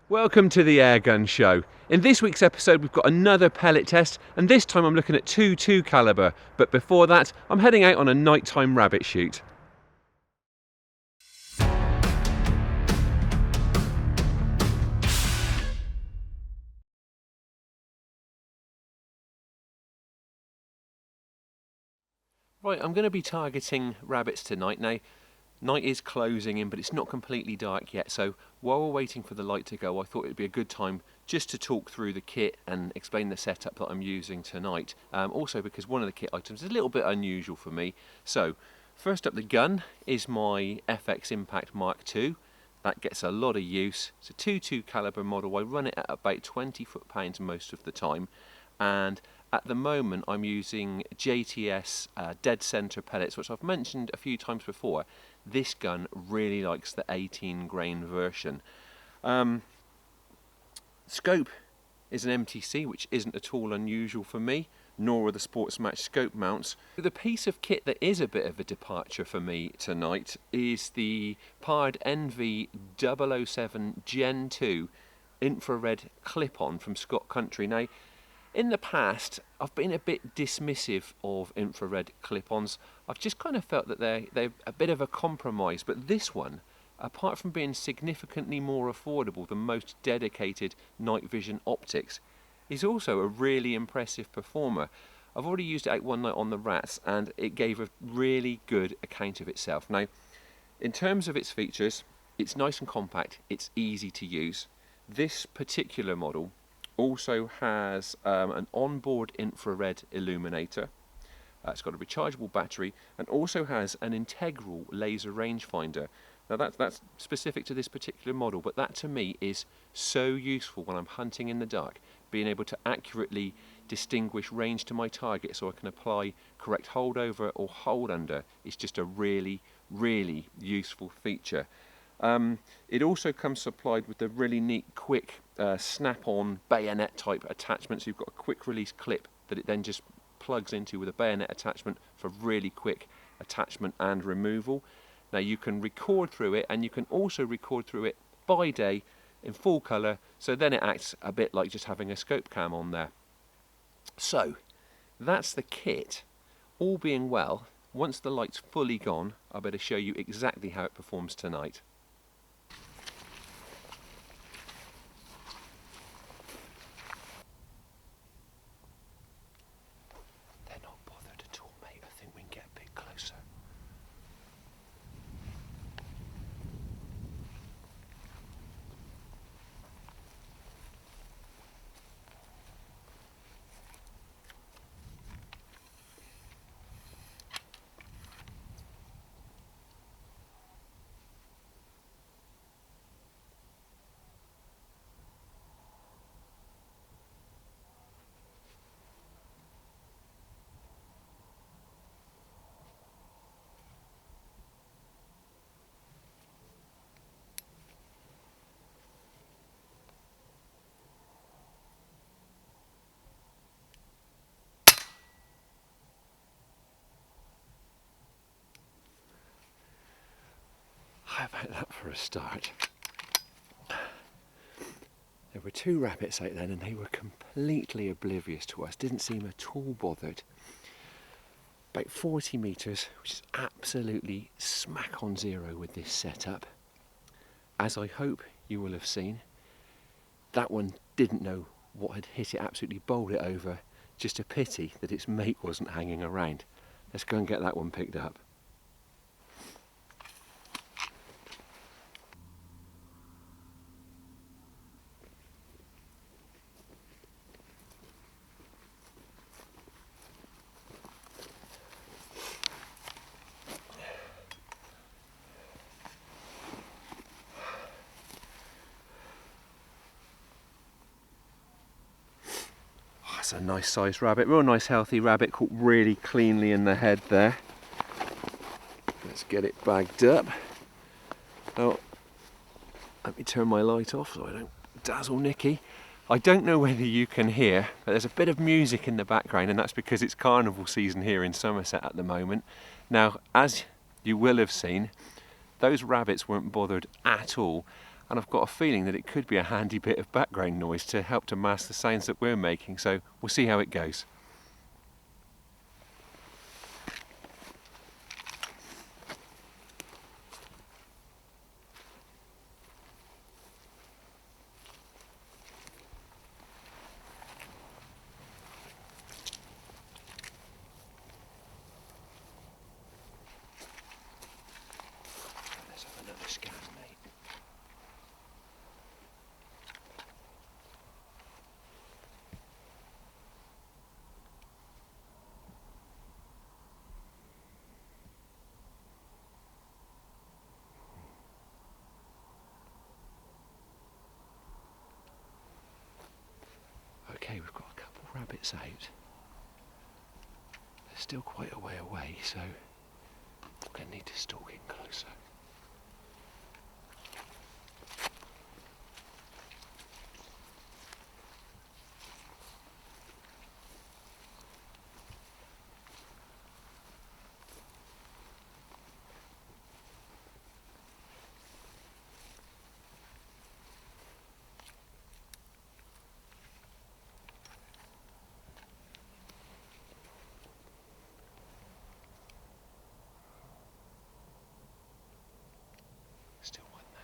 Welcome to the Airgun Show. In this week's episode we've got another pellet test, and this time I'm looking at 2.2 calibre, but before that I'm heading out on a nighttime rabbit shoot. Right, I'm going to be targeting rabbits tonight. Now, night is closing in, but it's not completely dark yet, so while we're waiting for the light to go, I thought it would be a good time just to talk through the kit and explain the setup that I'm using tonight. Also because one of the kit items is a little bit unusual for me. So, first up, the gun is my FX Impact Mk2. That gets a lot of use. It's a 2.2 calibre model. I run it at about 20 foot-pounds most of the time, and at the moment I'm using JTS dead centre pellets, which I've mentioned a few times before. This gun really likes the 18 grain version. Scope is an MTC, which isn't at all unusual for me, nor are the Sports Match scope mounts. The piece of kit that is a bit of a departure for me tonight is the Pard NV007 Gen 2 infrared clip-on from Scott Country. Now, in the past, I've been a bit dismissive of infrared clip-ons. I've just kind of felt that they're a bit of a compromise, but this one, apart from being significantly more affordable than most dedicated night vision optics, is also a really impressive performer. I've already used it out one night on the rats, and it gave a really good account of itself. Now, in terms of its features, it's nice and compact, it's easy to use. This particular model also has an onboard infrared illuminator. It's got a rechargeable battery and also has an integral laser rangefinder. Now that's specific to this particular model, but that to me is so useful when I'm hunting in the dark. Being able to accurately distinguish range to my target so I can apply correct holdover or hold under is just a really, really useful feature. It also comes supplied with a really neat quick snap-on bayonet type attachment, so you've got a quick release clip that it then just plugs into with a bayonet attachment for really quick attachment and removal. Now you can record through it, and you can also record through it by day in full colour, so then it acts a bit like just having a scope cam on there. So that's the kit. All being well, once the light's fully gone, I better show you exactly how it performs tonight. How about that for a start? There were two rabbits out then, and they were completely oblivious to us, didn't seem at all bothered. About 40 metres, which is absolutely smack on zero with this setup. As I hope you will have seen, that one didn't know what had hit it, absolutely bowled it over. Just a pity that its mate wasn't hanging around. Let's go and get that one picked up. That's a nice sized rabbit, real nice healthy rabbit, caught really cleanly in the head there. Let's get it bagged up. Oh, let me turn my light off so I don't dazzle Nicky. I don't know whether you can hear, but there's a bit of music in the background, and that's because it's carnival season here in Somerset at the moment. Now, as you will have seen, those rabbits weren't bothered at all. and I've got a feeling that it could be a handy bit of background noise to help to mask the sounds that we're making, so we'll see how it goes. Let's have another scan, mate. Okay, we've got a couple rabbits out. They're still quite a way away, so I'm going to need to stalk in closer. Still one there.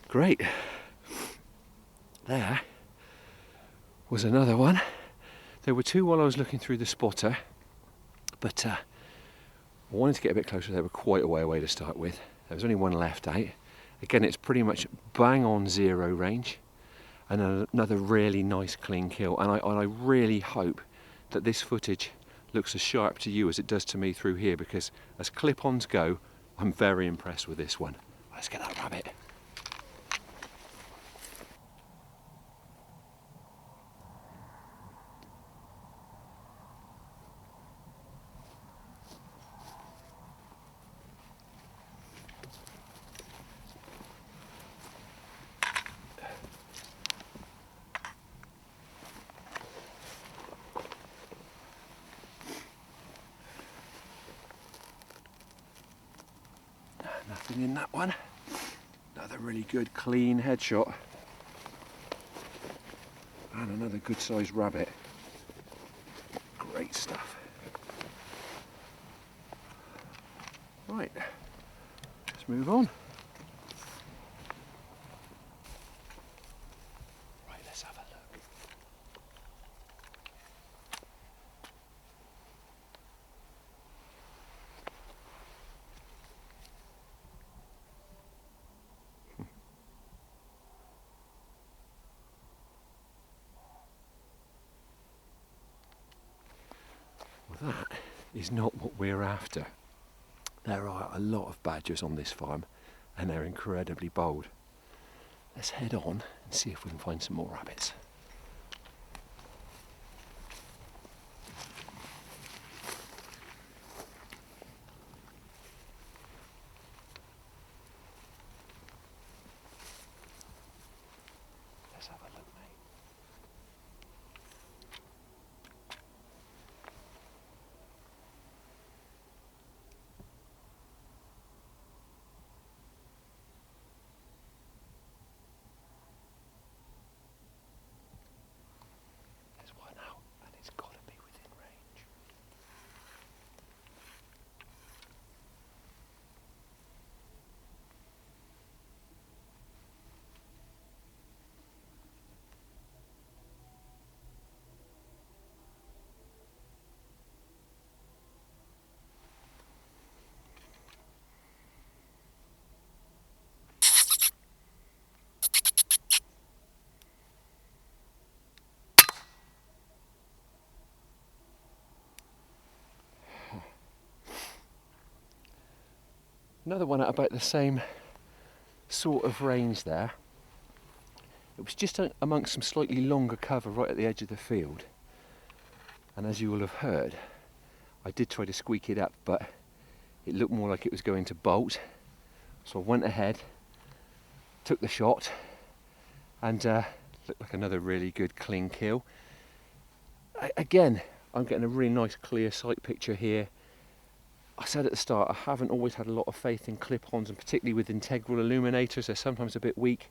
Great. There was another one. There were two while I was looking through the spotter, but I wanted to get a bit closer. They were quite a way away to start with. There was only one left out. Again, it's pretty much bang on zero range, and another really nice clean kill. And I really hope that this footage looks as sharp to you as it does to me through here, because as clip-ons go, I'm very impressed with this one. Let's get that rabbit. Nothing in that one. Another really good clean headshot. And another good sized rabbit. Great stuff. Right, let's move on. Right, let's have a look. Well, that is not what we're after. There are a lot of badgers on this farm, and they're incredibly bold. Let's head on and see if we can find some more rabbits. Let's have a look, mate. Another one at about the same sort of range there. It was just amongst some slightly longer cover right at the edge of the field. And as you will have heard, I did try to squeak it up, but it looked more like it was going to bolt. So I went ahead, took the shot, and looked like another really good clean kill. Again, I'm getting a really nice clear sight picture here. I said at the start, I haven't always had a lot of faith in clip-ons, and particularly with integral illuminators, they're sometimes a bit weak.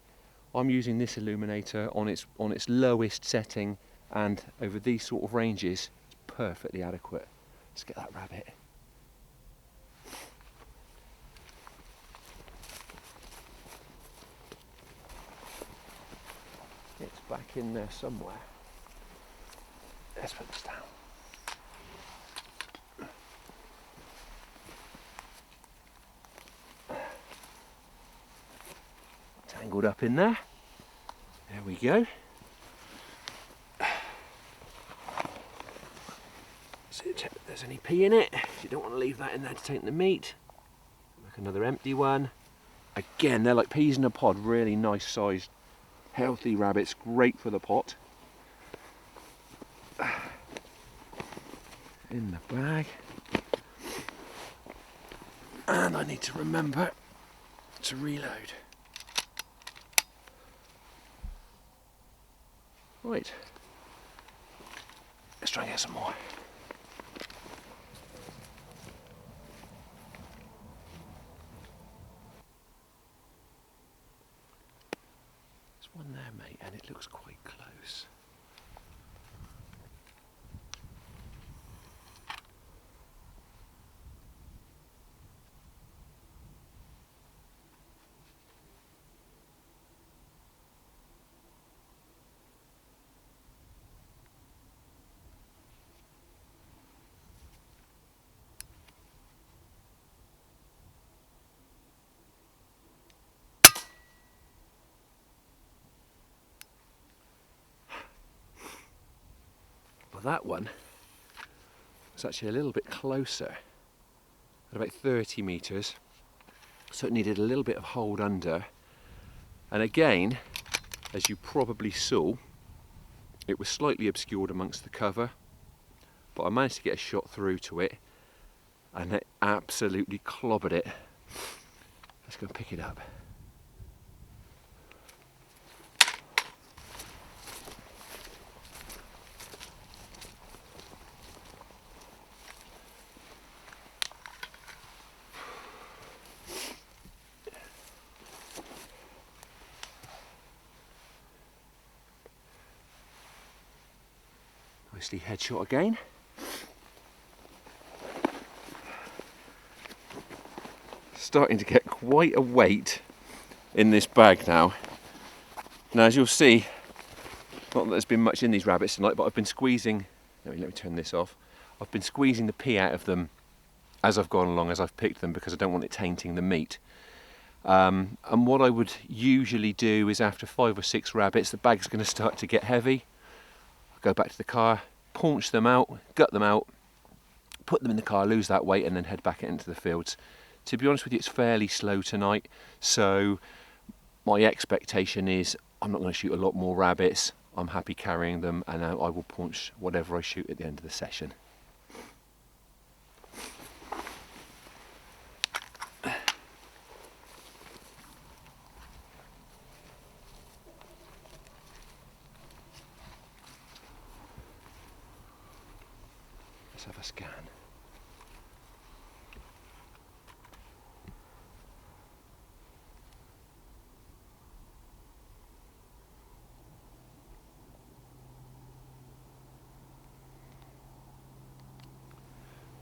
I'm using this illuminator on its lowest setting, and over these sort of ranges, it's perfectly adequate. Let's get that rabbit. It's back in there somewhere. Let's put this down. Tangled up in there. There we go. See, check if there's any pee in it. You don't want to leave that in there to take the meat. Like another empty one. Again, they're like peas in a pod. Really nice sized, healthy rabbits. Great for the pot. In the bag. And I need to remember to reload. Right, let's try and get some more. There's one there, mate, and it looks quite close. Well, that one was actually a little bit closer, at about 30 metres, so it needed a little bit of hold under. And again, as you probably saw, it was slightly obscured amongst the cover, but I managed to get a shot through to it, and it absolutely clobbered it. Let's go and pick it up. Nicely headshot again. Starting to get quite a weight in this bag now. Now, as you'll see, not that there's been much in these rabbits tonight, but I've been squeezing, let me turn this off. I've been squeezing the pee out of them as I've gone along, as I've picked them, because I don't want it tainting the meat. And what I would usually do is, after 5 or 6 rabbits, the bag's going to start to get heavy. Go back to the car, paunch them out, gut them out, put them in the car, lose that weight, and then head back into the fields. To be honest with you, it's fairly slow tonight, so my expectation is I'm not going to shoot a lot more rabbits. I'm happy carrying them, and I will paunch whatever I shoot at the end of the session. Let's have a scan.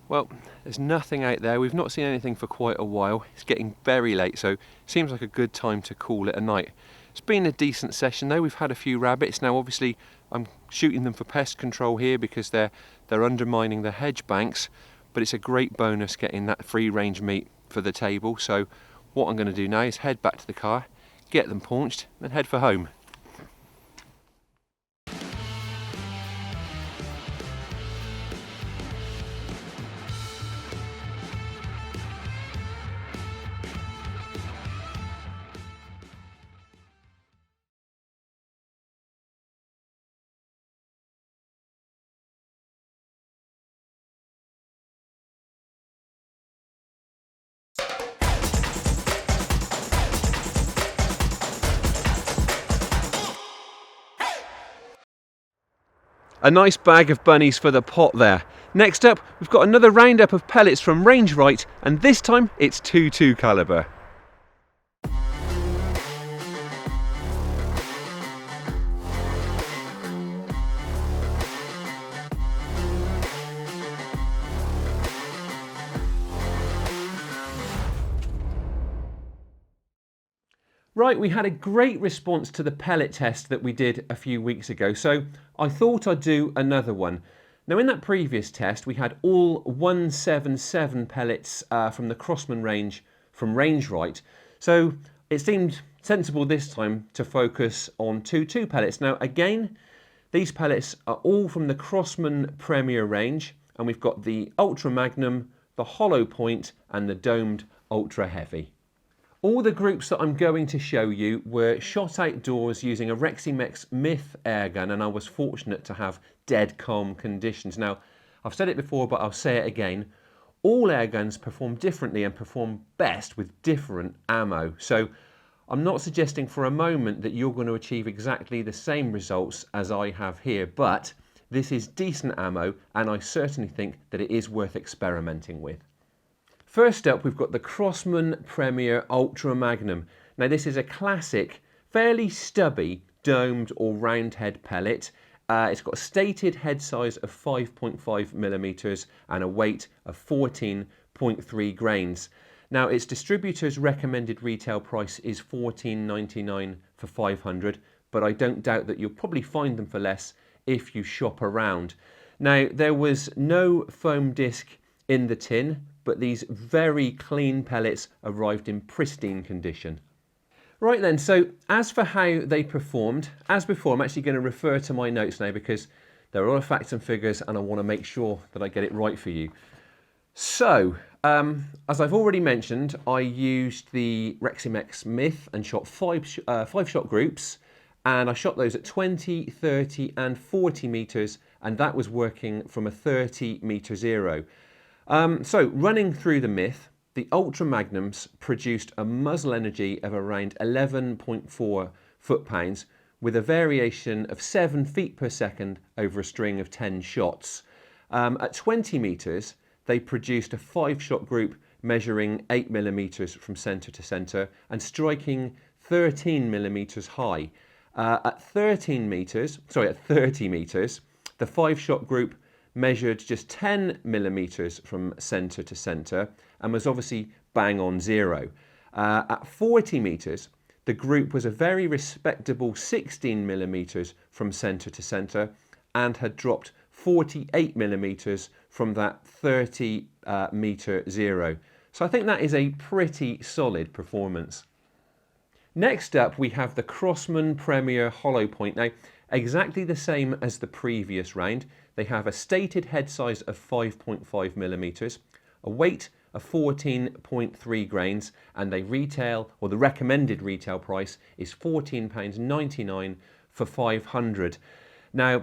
Well, there's nothing out there. We've not seen anything for quite a while. It's getting very late, so it seems like a good time to call it a night. It's been a decent session though. We've had a few rabbits. Now obviously I'm shooting them for pest control here because they're undermining the hedge banks, but it's a great bonus getting that free range meat for the table. So what I'm going to do now is head back to the car, get them paunched, and head for home. A nice bag of bunnies for the pot there. Next up, we've got another roundup of pellets from Range Right, and this time it's 2.2 calibre. Right, we had a great response to the pellet test that we did a few weeks ago, so I thought I'd do another one. Now in that previous test we had all 177 pellets from the Crosman range from Range Right, so it seemed sensible this time to focus on 2.2 pellets. Now again, these pellets are all from the Crosman Premier range, and we've got the Ultra Magnum, the Hollow Point and the Domed Ultra Heavy. All the groups that I'm going to show you were shot outdoors using a Reximex Myth airgun, and I was fortunate to have dead calm conditions. Now, I've said it before, but I'll say it again. All airguns perform differently and perform best with different ammo. So I'm not suggesting for a moment that you're going to achieve exactly the same results as I have here, but this is decent ammo, and I certainly think that it is worth experimenting with. First up, we've got the Crosman Premier Ultra Magnum. Now this is a classic, fairly stubby, domed or round head pellet. It's got a stated head size of 5.5 millimeters and a weight of 14.3 grains. Now its distributor's recommended retail price is $14.99 for 500, but I don't doubt that you'll probably find them for less if you shop around. Now there was no foam disc in the tin, but these very clean pellets arrived in pristine condition. Right then, so as for how they performed, as before, I'm actually going to refer to my notes now because there are a lot of facts and figures and I want to make sure that I get it right for you. So, as I've already mentioned, I used the Reximex Myth and shot five shot groups, and I shot those at 20, 30 and 40 meters, and that was working from a 30 meter zero. So running through the Myth, the Ultra Magnums produced a muzzle energy of around 11.4 foot-pounds with a variation of 7 feet per second over a string of 10 shots. At 20 meters, they produced a 5-shot group measuring 8 millimeters from center to center and striking 13 millimeters high. At 30 meters, the 5-shot group measured just 10 millimeters from center to center and was obviously bang on zero. At 40 meters, the group was a very respectable 16 millimeters from center to center and had dropped 48 millimeters from that 30 meter zero. So I think that is a pretty solid performance. Next up, we have the Crosman Premier Hollow Point. Now, exactly the same as the previous round. They have a stated head size of 5.5 millimeters, a weight of 14.3 grains, and they retail, or the recommended retail price is £14.99 for 500. Now,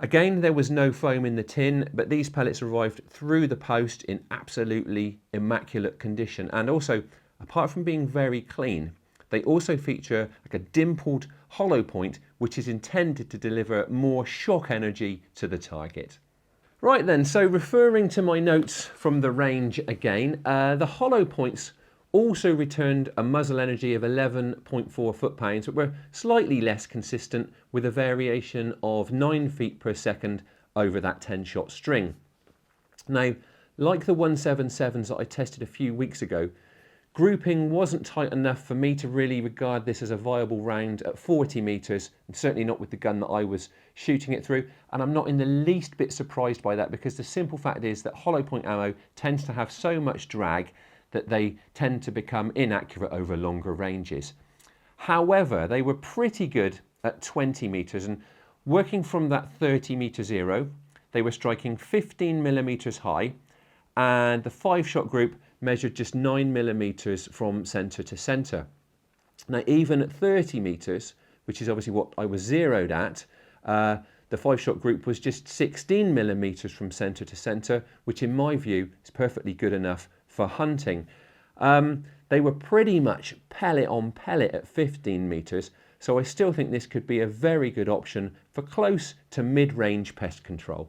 again, there was no foam in the tin, but these pellets arrived through the post in absolutely immaculate condition. And also, apart from being very clean, they also feature like a dimpled hollow point, which is intended to deliver more shock energy to the target. Right then, so referring to my notes from the range again, the hollow points also returned a muzzle energy of 11.4 foot-pounds, but were slightly less consistent with a variation of 9 feet per second over that 10-shot string. Now, like the 177s that I tested a few weeks ago, grouping wasn't tight enough for me to really regard this as a viable round at 40 meters, and certainly not with the gun that I was shooting it through. And I'm not in the least bit surprised by that, because the simple fact is that hollow point ammo tends to have so much drag that they tend to become inaccurate over longer ranges. However, they were pretty good at 20 meters, and working from that 30 meter zero, they were striking 15 millimeters high, and the 5-shot group measured just 9 millimeters from center to center. Now, even at 30 meters, which is obviously what I was zeroed at, the 5-shot group was just 16 millimeters from center to center, which in my view is perfectly good enough for hunting. They were pretty much pellet on pellet at 15 meters, so I still think this could be a very good option for close to mid-range pest control.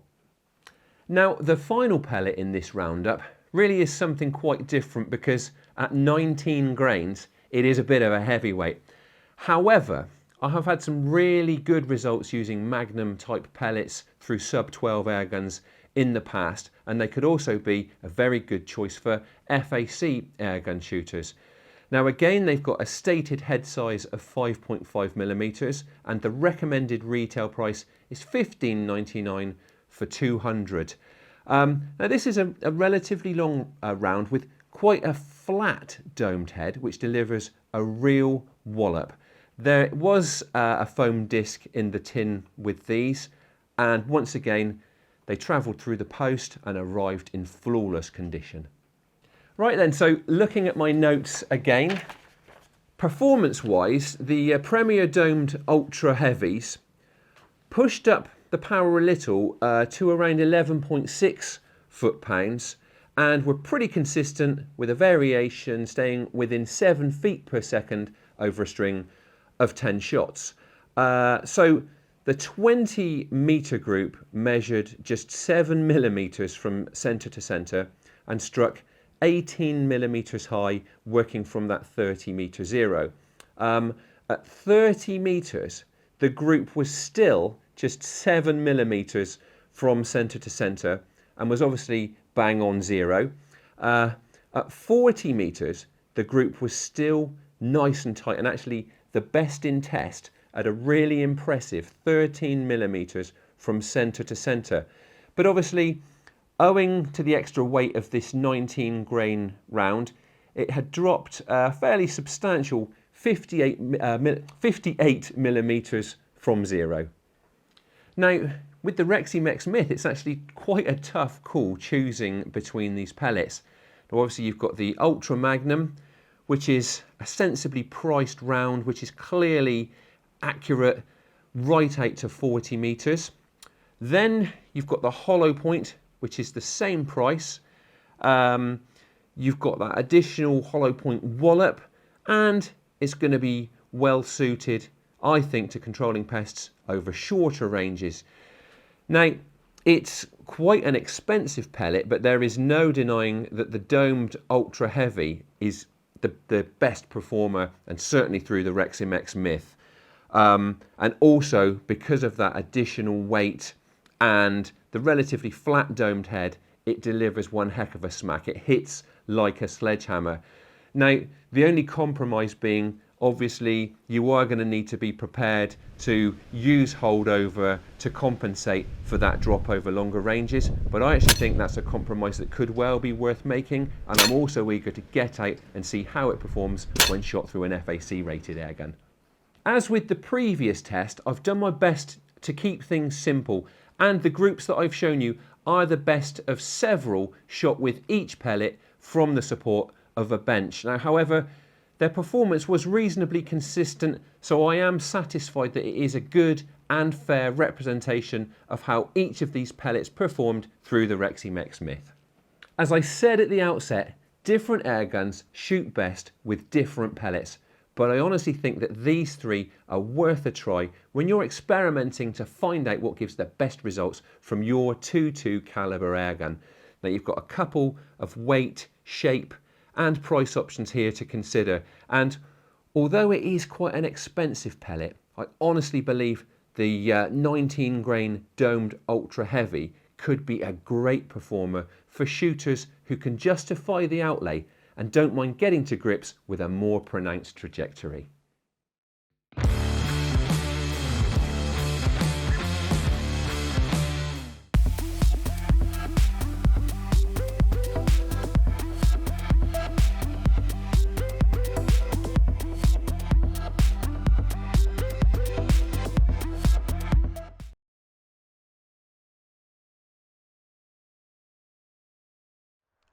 Now, the final pellet in this roundup really is something quite different because at 19 grains, it is a bit of a heavyweight. However, I have had some really good results using Magnum type pellets through sub 12 air guns in the past, and they could also be a very good choice for FAC airgun shooters. Now again, they've got a stated head size of 5.5mm and the recommended retail price is $15.99 for 200. Now this is a relatively long round with quite a flat domed head which delivers a real wallop. There was a foam disc in the tin with these, and once again they travelled through the post and arrived in flawless condition. Right then, so looking at my notes again, performance wise, the Premier Domed Ultra Heavies pushed up the power a little to around 11.6 foot-pounds and were pretty consistent with a variation staying within 7 feet per second over a string of 10 shots. So the 20 metre group measured just 7mm from centre to centre and struck 18 millimetres high, working from that 30 metre zero. At 30 metres, the group was still just 7 millimetres from centre to centre and was obviously bang on zero. At 40 metres, the group was still nice and tight and actually the best in test at a really impressive 13 millimetres from centre to centre. But obviously, owing to the extra weight of this 19 grain round, it had dropped a fairly substantial 58 millimetres from zero. Now, with the Reximex Myth, it's actually quite a tough call choosing between these pellets. Now, obviously, you've got the Ultra Magnum, which is a sensibly priced round, which is clearly accurate right out to 40 metres. Then you've got the Hollow Point, which is the same price. You've got that additional hollow point wallop, and it's going to be well suited, I think, to controlling pests over shorter ranges. Now, it's quite an expensive pellet, but there is no denying that the Domed Ultra Heavy is the best performer, and certainly through the Reximex Myth. And also because of that additional weight and the relatively flat domed head, it delivers one heck of a smack. It hits like a sledgehammer. Now, the only compromise being, obviously, you are going to need to be prepared to use holdover to compensate for that drop over longer ranges. But I actually think that's a compromise that could well be worth making. And I'm also eager to get out and see how it performs when shot through an FAC rated airgun. As with the previous test, I've done my best to keep things simple, and the groups that I've shown you are the best of several shot with each pellet from the support of a bench. Now, however, their performance was reasonably consistent, so I am satisfied that it is a good and fair representation of how each of these pellets performed through the Reximex Myth. As I said at the outset, different airguns shoot best with different pellets, but I honestly think that these three are worth a try when you're experimenting to find out what gives the best results from your 2.2 calibre airgun. Now, you've got a couple of weight, shape and price options here to consider, and although it is quite an expensive pellet, I honestly believe the 19 grain Domed Ultra Heavy could be a great performer for shooters who can justify the outlay and don't mind getting to grips with a more pronounced trajectory.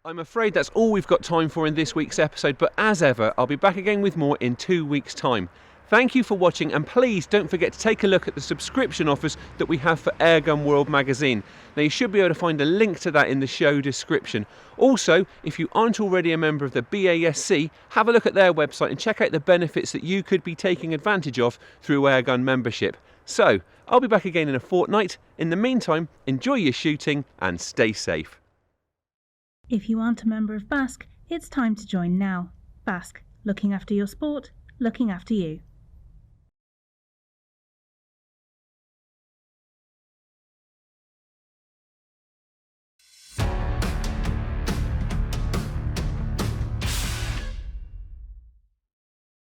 I'm afraid that's all we've got time for in this week's episode, but as ever, I'll be back again with more in 2 weeks' time. Thank you for watching, and please don't forget to take a look at the subscription offers that we have for Airgun World magazine. Now you should be able to find a link to that in the show description. Also, if you aren't already a member of the BASC, have a look at their website and check out the benefits that you could be taking advantage of through Airgun membership. So, I'll be back again in a fortnight. In the meantime, enjoy your shooting and stay safe. If you aren't a member of BASC, it's time to join now. BASC, looking after your sport, looking after you.